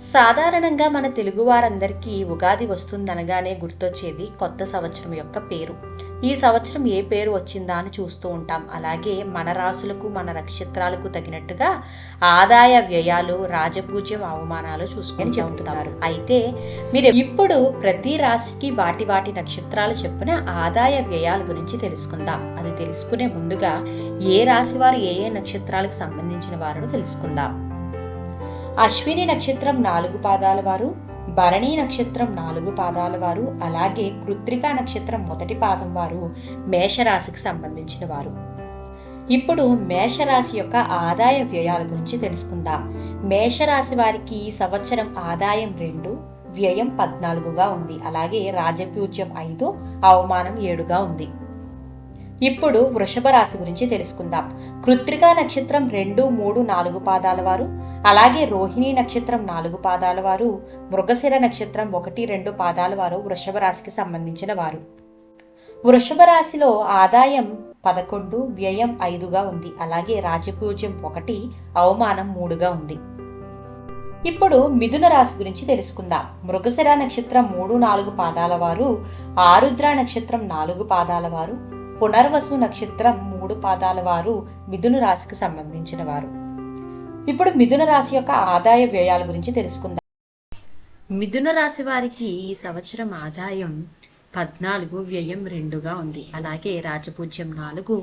సాధారణంగా మన తెలుగు వారందరికీ ఉగాది వస్తుందనగానే గుర్తొచ్చేది కొత్త సంవత్సరం యొక్క పేరు. ఈ సంవత్సరం ఏ పేరు వచ్చిందా అని చూస్తూ ఉంటాం. అలాగే మన రాసులకు మన నక్షత్రాలకు తగినట్టుగా ఆదాయ వ్యయాలు, రాజపూజ్యం, అవమానాలు చూసుకొని చెబుతున్నారు. అయితే మీరు ఇప్పుడు ప్రతి రాశికి వాటి వాటి నక్షత్రాలు చెప్పిన ఆదాయ వ్యయాల గురించి తెలుసుకుందాం. అది తెలుసుకునే ముందుగా ఏ రాశి వారు ఏ నక్షత్రాలకు సంబంధించిన వారు తెలుసుకుందాం. అశ్విని నక్షత్రం 4 పాదాల వారు, భరణి నక్షత్రం 4 పాదాల వారు, అలాగే కృత్తిక నక్షత్రం 1 పాదం వారు మేషరాశికి సంబంధించిన వారు. ఇప్పుడు మేషరాశి యొక్క ఆదాయ వ్యయాల గురించి తెలుసుకుందాం. మేషరాశి వారికి ఈ సంవత్సరం ఆదాయం 2, వ్యయం 14గా ఉంది. అలాగే రాజపూజ్యం 5, అవమానం 7గా ఉంది. ఇప్పుడు వృషభ రాశి గురించి తెలుసుకుందాం. కృత్తిక నక్షత్రం 2, 3, 4 పాదాల వారు, అలాగే రోహిణి నక్షత్రం 4 పాదాల వారు, మృగశిర నక్షత్రం 1, 2 పాదాల వారు వృషభ రాశికి సంబంధించిన వారు. వృషభ రాశిలో ఆదాయం 11, వ్యయం 5గా ఉంది. అలాగే రాజపూజ్యం 1, అవమానం 3గా ఉంది. ఇప్పుడు మిథున రాశి గురించి తెలుసుకుందాం. మృగశిర నక్షత్రం 3, 4 పాదాల వారు, ఆరుద్ర నక్షత్రం 4 పాదాల వారు, పునర్వసు నక్షత్రం 3 పాదాల వారు మిథున రాశికి సంబంధించిన వారు. ఇప్పుడు మిథున రాశి యొక్క ఆదాయ వ్యయాల గురించి తెలుసుకుందాం. మిథున రాశి వారికి ఈ సంవత్సరం ఆదాయం 14, వ్యయం 2గా ఉంది. అలాగే రాజపూజ్యం 4,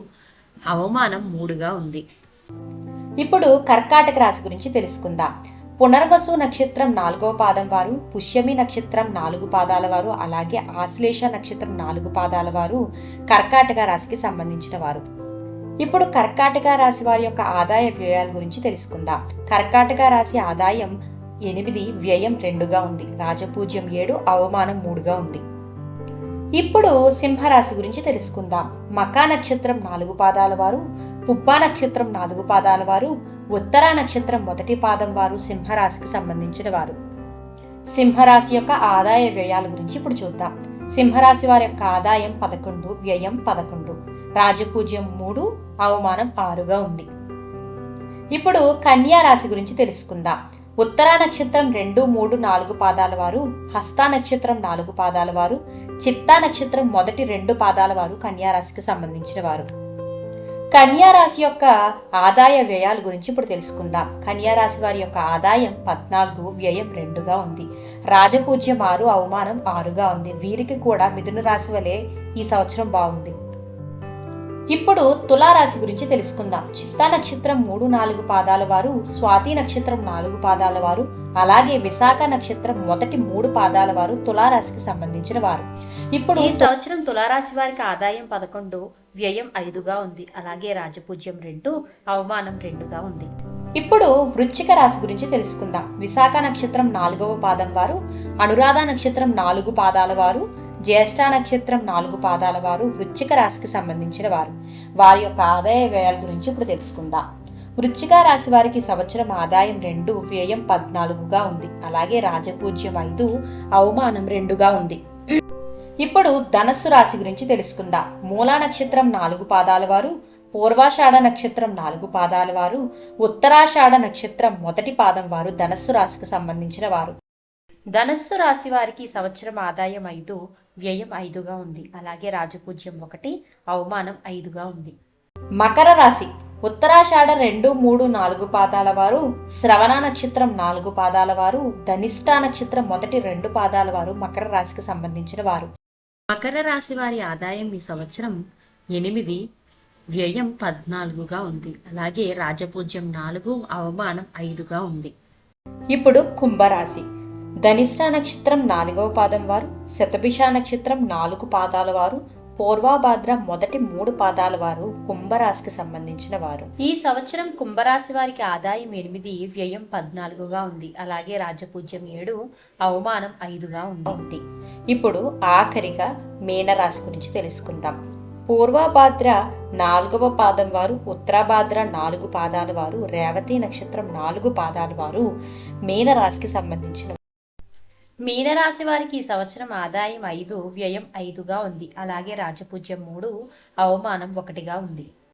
అవమానం 3గా ఉంది. ఇప్పుడు కర్కాటక రాశి గురించి తెలుసుకుందాం. పునర్వసు నక్షత్రం 4వ పాదం వారు, పుష్యమి నక్షత్రం 4 పాదాల వారు, అలాగే ఆశ్లేష నక్షత్రం 4 పాదాల వారు కర్కాటక రాశికి సంబంధించిన వారు. ఇప్పుడు కర్కాటక రాశి వారి యొక్క ఆదాయ వ్యయాల గురించి తెలుసుకుందాం. కర్కాటక రాశి ఆదాయం 8, వ్యయం 2గా ఉంది. రాజపూజ్యం 7, అవమానం 3గా ఉంది. ఇప్పుడు సింహరాశి గురించి తెలుసుకుందాం. మకా నక్షత్రం 4 పాదాల వారు, పుబ్బా నక్షత్రం 4 పాదాల వారు, ఉత్తరా నక్షత్రం 1 పాదం వారు సింహరాశికి సంబంధించిన వారు. సింహరాశి యొక్క ఆదాయ వ్యయాల గురించి ఇప్పుడు చూద్దాం. సింహరాశి వారి యొక్క ఆదాయం 11, వ్యయం 11, రాజపూజ్యం 3, అవమానం 6గా ఉంది. ఇప్పుడు కన్యా రాశి గురించి తెలుసుకుందాం. ఉత్తరా నక్షత్రం 2, 3, 4 పాదాల వారు, హస్తా నక్షత్రం 4 పాదాల వారు, చిత్తా నక్షత్రం 1, 2 పాదాల వారు కన్యా రాశికి సంబంధించిన వారు. కన్యా రాశి యొక్క ఆదాయ వ్యయాల గురించి ఇప్పుడు తెలుసుకుందాం. కన్యా రాశి వారి యొక్క ఆదాయం 14, వ్యయం 2గా ఉంది. రాజపూజ్యం 6, అవమానం 6గా ఉంది. వీరికి కూడా మిథున రాశి వలె ఈ సంవత్సరం బాగుంది. ఇప్పుడు తులారాశి గురించి తెలుసుకుందాం. చిత్తా నక్షత్రం 3, 4 పాదాల వారు, స్వాతి నక్షత్రం 4 పాదాల వారు, అలాగే విశాఖ నక్షత్రం 1, 3 పాదాల వారు తులారాశికి సంబంధించిన వారు. ఇప్పుడు ఈ సంవత్సరం తులారాశి వారికి ఆదాయం 11, వ్యయం 5గా ఉంది. అలాగే రాజపూజ్యం 2, అవమానం 2గా ఉంది. ఇప్పుడు వృశ్చిక రాశి గురించి తెలుసుకుందాం. విశాఖ నక్షత్రం 4వ పాదం వారు, అనురాధ నక్షత్రం 4 పాదాల వారు, జ్యేష్ఠ నక్షత్రం 4 పాదాల వారు వృశ్చిక రాశికి సంబంధించిన వారు. వారి యొక్క ఆదాయ వ్యయాల గురించి ఇప్పుడు తెలుసుకుందాం. వృశ్చిక రాశి వారికి సంవత్సరం ఆదాయం 2, వ్యయం 14గా ఉంది. అలాగే రాజపూజ్యం 5, అవమానం 2గా ఉంది. ఇప్పుడు ధనస్సు రాశి గురించి తెలుసుకుందాం. మూలా నక్షత్రం 4 పాదాల వారు, పూర్వాషాఢ నక్షత్రం 4 పాదాల వారు, ఉత్తరాషాఢ నక్షత్రం 1 పాదం వారు ధనస్సు రాశికి సంబంధించిన వారు. ధనస్సు రాశి వారికి సంవత్సరం ఆదాయం 5, వ్యయం 5గా ఉంది. అలాగే రాజపూజ్యం 1, అవమానం 5గా ఉంది. మకర రాశి ఉత్తరాషాఢ 2, 3, 4 పాదాల వారు, శ్రవణ నక్షత్రం 4 పాదాల వారు, ధనిష్ఠ నక్షత్రం 1, 2 పాదాల వారు మకర రాశికి సంబంధించిన వారు. మకర రాశి వారి ఆదాయం ఈ సంవత్సరం 8, వ్యయం 14గా ఉంది. అలాగే రాజపూజ్యం 4, అవమానం 5గా ఉంది. ఇప్పుడు కుంభరాశి ధనిష్ఠ నక్షత్రం 4వ పాదం వారు, శతభిష నక్షత్రం 4 పాదాల వారు, పూర్వభాద్ర 1, 3 పాదాల వారు కుంభరాశికి సంబంధించిన వారు. ఈ సంవత్సరం కుంభరాశి వారికి ఆదాయం 8, వ్యయం 14గా ఉంది. అలాగే రాజపూజ్యం 7, అవమానం 5గా ఉంది. ఇప్పుడు ఆఖరిగా మీనరాశి గురించి తెలుసుకుందాం. పూర్వభాద్ర 4వ పాదం వారు, ఉత్తరాభాద్ర 4 పాదాల వారు, రేవతి నక్షత్రం 4 పాదాల వారు మీనరాశికి సంబంధించిన. మీనరాశి వారికి ఈ సంవత్సరం ఆదాయం 5, వ్యయం 5గా ఉంది. అలాగే రాజపూజ్యం 3, అవమానం 1గా ఉంది.